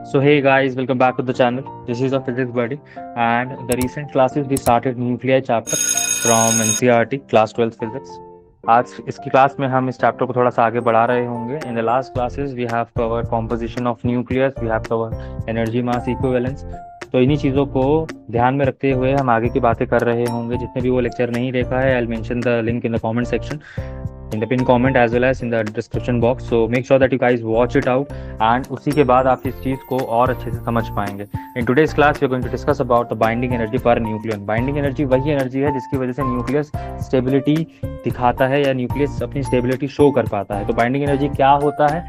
So hey guys, welcome back to the channel. This is a physics buddy, and the recent classes we started nuclei chapter from NCERT class 12th physics. आज इसकी class में हम इस chapter को थोड़ा सा आगे बढ़ा रहे होंगे. In the last classes we have covered composition of nucleus, we have covered energy mass equivalence. तो इन्हीं चीज़ों को ध्यान में रखते हुए हम आगे की बातें कर रहे होंगे. जितने भी वो लेक्चर नहीं देखा है, I will mention the link in the comment section, in the pin comment as well as in the description box. So make sure that you guys watch it out and उसी के बाद आप इस चीज़ को और अच्छे से समझ पाएंगे. In today's class we are going to discuss about the binding energy per nucleon. Binding energy वही एनर्जी है जिसकी वजह से न्यूक्लियस स्टेबिलिटी दिखाता है या न्यूक्लियस अपनी स्टेबिलिटी शो कर पाता है. तो बाइंडिंग एनर्जी क्या होता है,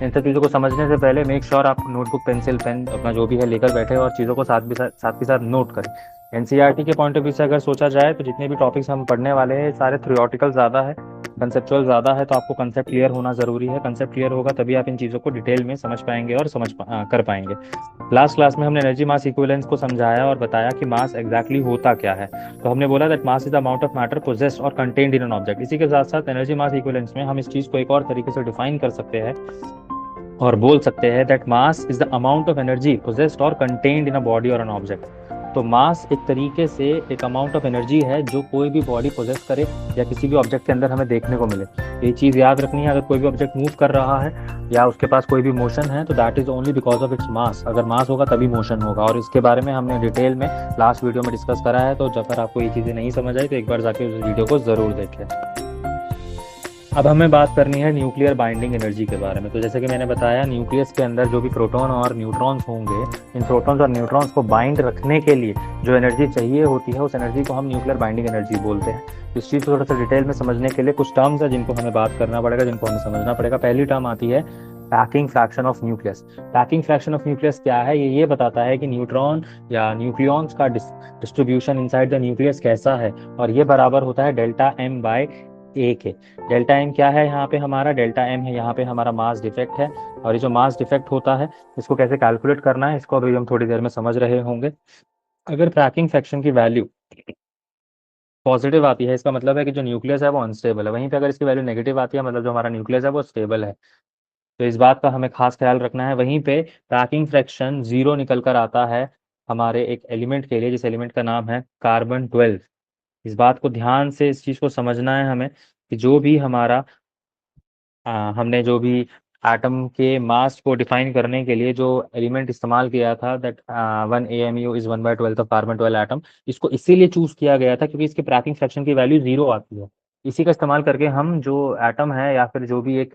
इन सब चीज़ों को समझने से पहले मेक श्योर आप नोटबुक पेंसिल पेन अपना जो भी है लेकर बैठे और चीज़ों को साथ के साथ नोट करें. एनसीईआरटी के पॉइंट ऑफ व्यू से अगर सोचा जाए तो जितने भी टॉपिक्स हम पढ़ने वाले हैं सारे थ्योरेटिकल ज़्यादा है, कंसेप्चुअल ज़्यादा है. तो आपको कंसेप्ट क्लियर होना ज़रूरी है. कंसेप्ट क्लियर होगा तभी आप इन चीज़ों को डिटेल में समझ पाएंगे और कर पाएंगे. लास्ट क्लास में हमने एनर्जी मास इक्विवेलेंस को समझाया और बताया कि मास एग्जैक्टली होता क्या है. तो हमने बोला that mass is the amount of matter possessed और कंटेन्ड इन एन ऑब्जेक्ट. इसी के साथ साथ एनर्जी मास इक्विवेलेंस में हम इस चीज़ को एक और तरीके से डिफाइन कर सकते हैं और बोल सकते हैं that mass is the amount of energy possessed और कंटेन्ड इन अ बॉडी और एन ऑब्जेक्ट. तो मास एक तरीके से एक अमाउंट ऑफ एनर्जी है जो कोई भी बॉडी पोजेस करे या किसी भी ऑब्जेक्ट के अंदर हमें देखने को मिले. ये चीज़ याद रखनी है. अगर कोई भी ऑब्जेक्ट मूव कर रहा है या उसके पास कोई भी मोशन है तो that is only because of its mass. अगर मास होगा तभी मोशन होगा और इसके बारे में हमने डिटेल में लास्ट वीडियो में डिस्कस करा है. तो अगर आपको ये चीज़ें नहीं समझ आई तो एक बार जाके उस वीडियो को ज़रूर देखें. अब हमें बात करनी है न्यूक्लियर बाइंडिंग एनर्जी के बारे में. तो जैसे कि मैंने बताया, न्यूक्लियस के अंदर जो भी प्रोटॉन और न्यूट्रॉन्स होंगे, इन प्रोटॉन्स और न्यूट्रॉन्स को बाइंड रखने के लिए जो एनर्जी चाहिए होती है उस एनर्जी को हम न्यूक्लियर बाइंडिंग एनर्जी बोलते हैं. इस चीज़ को थोड़ा सा डिटेल में समझने के लिए कुछ टर्म्स है जिनको हमें बात करना पड़ेगा, जिनको हमें समझना पड़ेगा. पहली टर्म आती है packing fraction of nucleus. Packing fraction of nucleus क्या है? ये बताता है कि न्यूट्रॉन या न्यूक्लियॉन्स का डिस्ट्रीब्यूशन इनसाइड द न्यूक्लियस कैसा है, और ये बराबर होता है डेल्टा एम बाय ए के. डेल्टा एम क्या है? यहाँ पे हमारा डेल्टा एम है, यहाँ पे हमारा मास डिफेक्ट है. और ये जो मास डिफेक्ट होता है इसको कैसे कैलकुलेट करना है इसको अभी हम थोड़ी देर में समझ रहे होंगे. अगर पैकिंग फ्रैक्शन की वैल्यू पॉजिटिव आती है इसका मतलब है कि जो न्यूक्लियस है वो अनस्टेबल है. वहीं पे अगर इसकी वैल्यू नेगेटिव आती है मतलब जो हमारा न्यूक्लियस है वो स्टेबल है. तो इस बात का हमें खास ख्याल रखना है. वहीं पे पैकिंग फ्रैक्शन 0 निकल कर आता है हमारे एक एलिमेंट के लिए जिस एलिमेंट का नाम है कार्बन 12. इस बात को ध्यान से इस चीज़ को समझना है हमें कि जो भी हमारा हमने जो भी एटम के मास को डिफाइन करने के लिए जो एलिमेंट इस्तेमाल किया था that 1 AMU is 1/12 of carbon 12 atom. इसको इसीलिए चूज किया गया था क्योंकि इसके पैकिंग फ्रैक्शन की वैल्यू 0 आती है. इसी का इस्तेमाल करके हम जो एटम है या फिर जो भी एक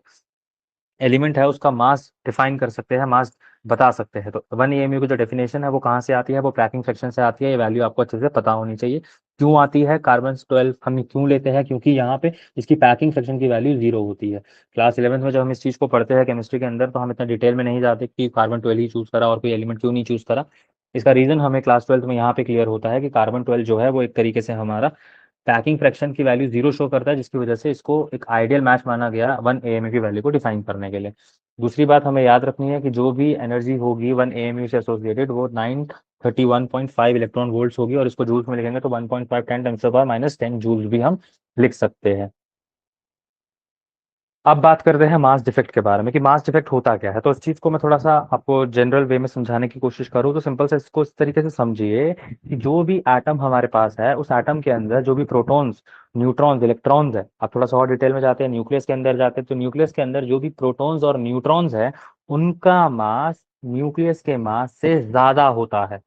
एलिमेंट है उसका मास डिफाइन कर सकते हैं, मास बता सकते हैं. तो 1 AMU की जो डेफिनेशन है वो कहाँ से आती है? वो पैकिंग फ्रैक्शन से आती है. ये वैल्यू आपको अच्छे से पता होनी चाहिए. क्यों आती है कार्बन 12 हम क्यों लेते हैं? क्योंकि यहाँ पे इसकी पैकिंग फ्रैक्शन की वैल्यू 0 होती है. क्लास 11th में जब हम इस चीज़ को पढ़ते हैं केमिस्ट्री के अंदर तो हम इतना डिटेल में नहीं जाते कि कार्बन 12 ही चूज करा और कोई एलिमेंट क्यों नहीं चूज करा. इसका रीजन हमें क्लास 12th में यहाँ पे क्लियर होता है कि कार्बन 12 जो है वो एक तरीके से हमारा पैकिंग फ्रैक्शन की वैल्यू 0 शो करता है, जिसकी वजह से इसको एक आइडियल मैच माना गया 1 AMU की वैल्यू को डिफाइन करने के लिए. दूसरी बात हमें याद रखनी है कि जो भी एनर्जी होगी 1 AMU से एसोसिएटेड वो 931.5 इलेक्ट्रॉन वोल्ट्स होगी और इसको जूल्स में लिखेंगे तो 1.5 10⁻⁻10 जूल्स भी हम लिख सकते हैं. अब बात करते हैं मास डिफेक्ट के बारे में कि मास डिफेक्ट होता क्या है. तो इस चीज़ को मैं थोड़ा सा आपको जनरल वे में समझाने की कोशिश करूँ तो सिंपल से इसको इस तरीके से समझिए कि जो भी एटम हमारे पास है उस एटम के अंदर जो भी प्रोटॉन्स, न्यूट्रॉन्स, इलेक्ट्रॉन्स है. आप थोड़ा सा और डिटेल में जाते हैं, न्यूक्लियस के अंदर जाते हैं तो न्यूक्लियस के अंदर जो भी प्रोटॉन्स और न्यूट्रॉन्स है उनका मास न्यूक्लियस के मास से ज्यादा होता है.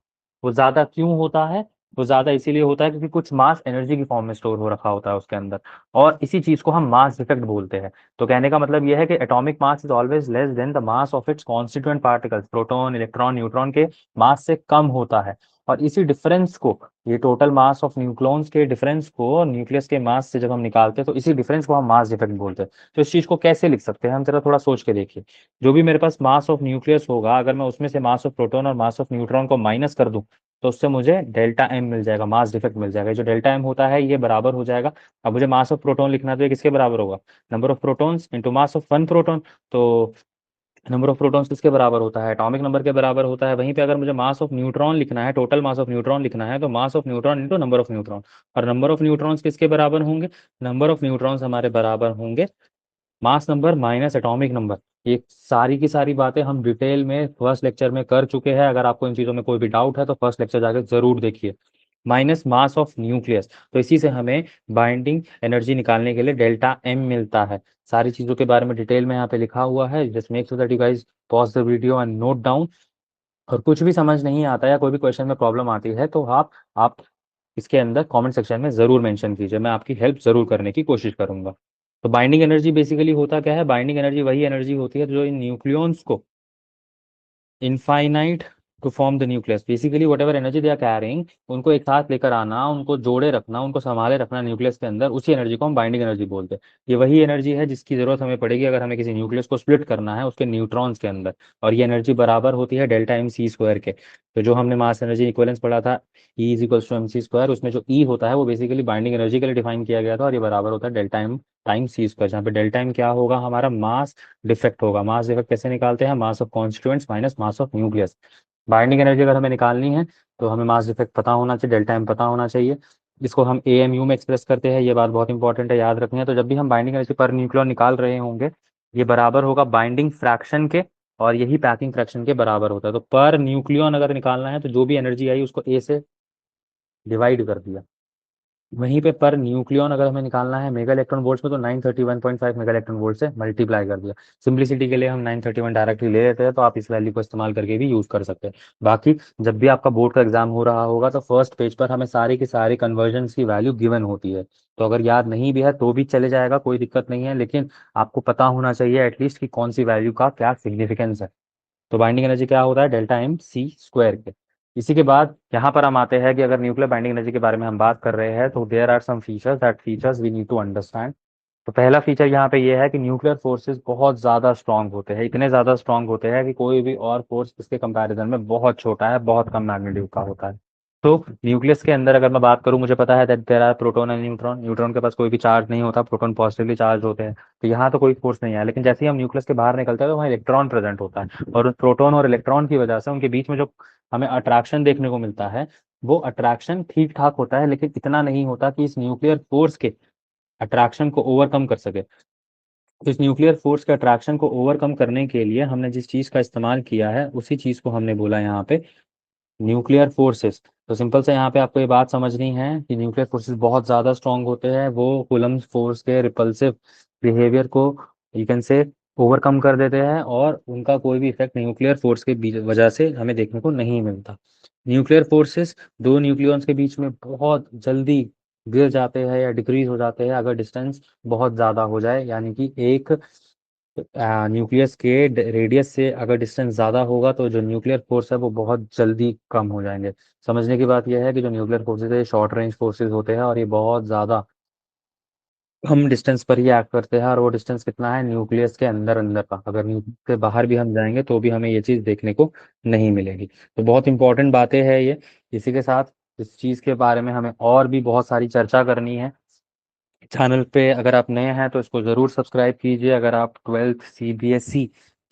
वो ज्यादा क्यों होता है? वो ज्यादा इसीलिए होता है क्योंकि कुछ मास एनर्जी की फॉर्म में स्टोर हो रखा होता है उसके अंदर, और इसी चीज को हम मास डिफेक्ट बोलते हैं. तो कहने का मतलब यह है कि atomic mass is always less than the mass of its constituent particles. Proton, electron, neutron के मास से कम होता है. और इसी डिफरेंस को, ये टोटल मास ऑफ न्यूक्लॉन्स के डिफरेंस को न्यूक्लियस के मास से जब हम निकालते हैं तो इसी डिफरेंस को हम मास डिफेक्ट बोलते हैं. तो इस चीज को कैसे लिख सकते हैं हम जरा थोड़ा सोच के देखिए. जो भी मेरे पास मास ऑफ न्यूक्लियस होगा अगर मैं उसमें से मास ऑफ प्रोटॉन और मास ऑफ न्यूट्रॉन को माइनस कर दूं तो उससे मुझे डेल्टा एम मिल जाएगा, मास डिफेक्ट मिल जाएगा. जो डेल्टा एम होता है ये बराबर हो जाएगा. अब मुझे मास ऑफ प्रोटॉन लिखना है तो ये किसके बराबर होगा? Number of protons into mass of one proton. तो नंबर ऑफ प्रोटॉन्स किसके बराबर होता है? एटॉमिक नंबर के बराबर होता है. वहीं पे अगर मुझे मास ऑफ न्यूट्रॉन लिखना है, टोटल मास ऑफ न्यूट्रॉन लिखना है तो mass of neutron into number of neutron. और नंबर ऑफ न्यूट्रॉन्स किसके बराबर होंगे? नंबर ऑफ न्यूट्रॉन्स हमारे बराबर होंगे mass number minus atomic number. ये सारी की सारी बातें हम डिटेल में फर्स्ट लेक्चर में कर चुके हैं। अगर आपको इन चीज़ों में कोई भी डाउट है तो फर्स्ट लेक्चर जाकर जरूर देखिए। माइनस मास ऑफ न्यूक्लियस, तो इसी से हमें बाइंडिंग एनर्जी निकालने के लिए डेल्टा एम मिलता है। सारी चीज़ों के बारे में डिटेल में यहाँ पे लिखा हुआ है। Just make sure that you guys pause the video and note down. और कुछ भी समझ नहीं आता या कोई भी क्वेश्चन में प्रॉब्लम आती है तो आप इसके अंदर कमेंट सेक्शन में ज़रूर मेंशन कीजिए, मैं आपकी हेल्प ज़रूर करने की कोशिश करूंगा। तो बाइंडिंग एनर्जी बेसिकली होता क्या है? बाइंडिंग एनर्जी वही एनर्जी होती है जो इन न्यूक्लियॉन्स को infinite to form the nucleus, basically whatever energy they are carrying, उनको एक साथ लेकर आना, उनको जोड़े रखना, उनको संभाले रखना न्यूक्लियस के अंदर, उसी एनर्जी को हम बाइंडिंग एनर्जी बोलते हैं। ये वही एनर्जी है जिसकी जरूरत हमें पड़ेगी अगर हमें किसी न्यूक्लियस को स्प्लिट करना है उसके न्यूट्रॉन्स के अंदर। और ये एनर्जी बराबर होती है डेल्टा एम सी स्क्वायर के। तो जो हमने मास एनर्जी इक्वलेंस पढ़ा था, E is equals to M C square, उसमें जो ई होता है वो बेसिकली बाइंडिंग एनर्जी के लिए डिफाइन किया गया था, और ये बराबर होता है डेल्टा एम टाइम सी स्क्वायर, जहाँ पे डेल्टा एम क्या होगा? हमारा मास डिफेक्ट होगा। मास डिफेक्ट कैसे निकालते हैं? Mass of constituents minus mass of nucleus. Binding energy अगर हमें निकालनी है तो हमें मास डिफेक्ट पता होना चाहिए, डेल्टा एम पता होना चाहिए। इसको हम ए एम यू में एक्सप्रेस करते हैं, ये बात बहुत इंपॉर्टेंट है, याद रखनी है। तो जब भी हम बाइंडिंग एनर्जी पर न्यूक्लियन निकाल रहे होंगे, ये बराबर होगा बाइंडिंग फ्रैक्शन के, और यही पैकिंग फ्रैक्शन के बराबर होता है। तो पर न्यूक्लियन अगर निकालना है तो जो भी एनर्जी आई उसको ए से डिवाइड कर दिया। वहीं पे पर न्यूक्लियन अगर हमें निकालना है मेगा इलेक्ट्रॉन वोल्ट्स में, तो 931.5 मेगा इलेक्ट्रॉन वोल्ट से मल्टीप्लाई कर दिया। सिंपलिसिटी के लिए हम 931 डायरेक्टली ले लेते हैं, तो आप इस वैल्यू को इस्तेमाल करके भी यूज कर सकते हैं। बाकी जब भी आपका बोर्ड का एग्जाम हो रहा होगा तो फर्स्ट पेज पर हमें सारी की सारी कन्वर्जन की वैल्यू गिवन होती है। तो अगर याद नहीं भी है तो भी चले जाएगा, कोई दिक्कत नहीं है, लेकिन आपको पता होना चाहिए एटलीस्ट कि कौन सी वैल्यू का क्या सिग्निफिकेंस है। तो बाइंडिंग एनर्जी क्या होता है? डेल्टा एम सी स्क्वायर के। इसी के बाद यहाँ पर हम आते हैं कि अगर न्यूक्लियर बाइंडिंग एनर्जी के बारे में हम बात कर रहे हैं तो there are some features, that features we need to understand. तो पहला फीचर यहाँ पे ये है कि न्यूक्लियर फोर्सेस बहुत ज़्यादा स्ट्रांग होते हैं, इतने ज़्यादा स्ट्रांग होते हैं कि कोई भी और फोर्स इसके कंपैरिजन में बहुत छोटा है, बहुत कम मैग्नीट्यूड का होता है। तो न्यूक्लियस के अंदर अगर मैं बात करूं, मुझे पता है that there are proton and neutron. Neutron के पास कोई भी चार्ज नहीं होता, प्रोटॉन पॉजिटिवली चार्ज होते हैं, तो यहाँ तो कोई फोर्स नहीं है। लेकिन जैसे ही हम न्यूक्लियस के बाहर निकलते हैं तो वहाँ इलेक्ट्रॉन प्रेजेंट होता है, और उस प्रोटॉन और इलेक्ट्रॉन की वजह से उनके बीच में जो हमें अट्रैक्शन देखने को मिलता है, वो अट्रैक्शन ठीक ठाक होता है, लेकिन इतना नहीं होता कि इस न्यूक्लियर फोर्स के अट्रैक्शन को ओवरकम कर सके। तो इस न्यूक्लियर फोर्स के अट्रैक्शन को ओवरकम करने के लिए हमने जिस चीज़ का इस्तेमाल किया है उसी चीज़ को हमने बोला यहाँ पे न्यूक्लियर फोर्सेस। तो सिंपल से यहाँ पे आपको ये बात समझनी है कि न्यूक्लियर फोर्सेस बहुत ज़्यादा स्ट्रांग होते हैं, वो कूलम्ब फोर्स के रिपल्सिव बिहेवियर को यू कैन से ओवरकम कर देते हैं, और उनका कोई भी इफेक्ट न्यूक्लियर फोर्स के वजह से हमें देखने को नहीं मिलता। न्यूक्लियर फोर्सेस दो न्यूक्लियॉन्स के बीच में बहुत जल्दी गिर जाते हैं या डिक्रीज हो जाते हैं अगर डिस्टेंस बहुत ज़्यादा हो जाए, यानी कि एक न्यूक्लियस के रेडियस से अगर डिस्टेंस ज़्यादा होगा तो जो न्यूक्लियर फोर्स है वो बहुत जल्दी कम हो जाएंगे। समझने की बात यह है कि जो न्यूक्लियर फोर्सेज है शॉर्ट रेंज फोर्सेज होते हैं, और ये बहुत ज़्यादा कम डिस्टेंस पर ही एक्ट करते हैं, और वो डिस्टेंस कितना है? न्यूक्लियस के अंदर अंदर का। अगर न्यूक्लियस के बाहर भी हम जाएंगे तो भी हमें ये चीज़ देखने को नहीं मिलेगी। तो बहुत इंपॉर्टेंट बातें हैं ये। इसी के साथ इस चीज़ के बारे में हमें और भी बहुत सारी चर्चा करनी है। चैनल पे अगर आप नए हैं तो इसको ज़रूर सब्सक्राइब कीजिए। अगर आप 12th सीबीएसई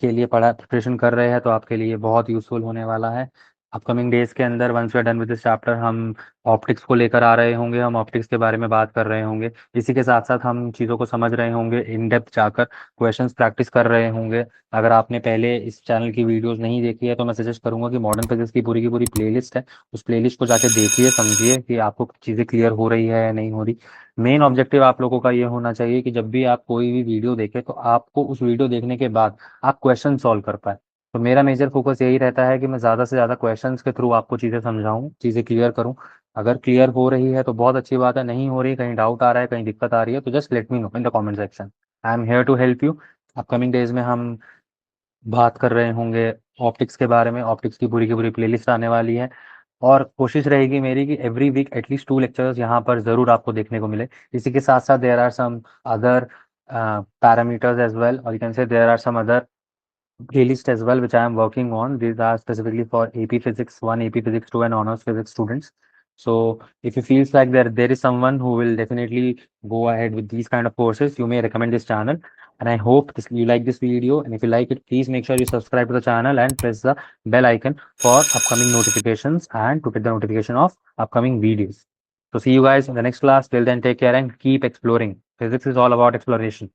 के लिए पढ़ा प्रिपरेशन कर रहे हैं तो आपके लिए बहुत यूज़फुल होने वाला है। अपकमिंग डेज के अंदर once we are done with this chapter हम ऑप्टिक्स को लेकर आ रहे होंगे, हम ऑप्टिक्स के बारे में बात कर रहे होंगे। इसी के साथ साथ हम चीज़ों को समझ रहे होंगे, इन डेप्थ जाकर क्वेश्चंस प्रैक्टिस कर रहे होंगे। अगर आपने पहले इस चैनल की वीडियोस नहीं देखी है तो मैं सजेस्ट करूंगा कि मॉडर्न फिजिक्स की पूरी प्लेलिस्ट है, उस प्लेलिस्ट को जाके देखिए, समझिए कि आपको चीज़ें क्लियर हो रही है या नहीं हो रही। मेन ऑब्जेक्टिव आप लोगों का ये होना चाहिए कि जब भी आप कोई भी वीडियो देखें तो आपको उस वीडियो देखने के बाद आप क्वेश्चन सॉल्व कर पाए। तो मेरा मेजर फोकस यही रहता है कि मैं ज़्यादा से ज़्यादा क्वेश्चंस के थ्रू आपको चीज़ें समझाऊं, चीज़ें क्लियर करूं। अगर क्लियर हो रही है तो बहुत अच्छी बात है, नहीं हो रही, कहीं डाउट आ रहा है, कहीं दिक्कत आ रही है, तो just let me know in the comment section. I am here to help you. Upcoming days में हम बात कर रहे होंगे ऑप्टिक्स के बारे में, ऑप्टिक्स की पूरी प्लेलिस्ट आने वाली है, और कोशिश रहेगी मेरी कि एवरी वीक एटलीस्ट 2 लेक्चर्स यहाँ पर ज़रूर आपको देखने को मिले। इसी के साथ साथ there are some other parameters as well, और you can say there are some other playlist as well, which I am working on. These are specifically for AP Physics 1, AP Physics 2, and Honors Physics students. So if you feels like there is someone who will definitely go ahead with these kind of courses, you may recommend this channel. And I hope you like this video. And if you like it, please make sure you subscribe to the channel and press the bell icon for upcoming notifications and to get the notification of upcoming videos. So see you guys in the next class. Till then, take care and keep exploring. Physics is all about exploration.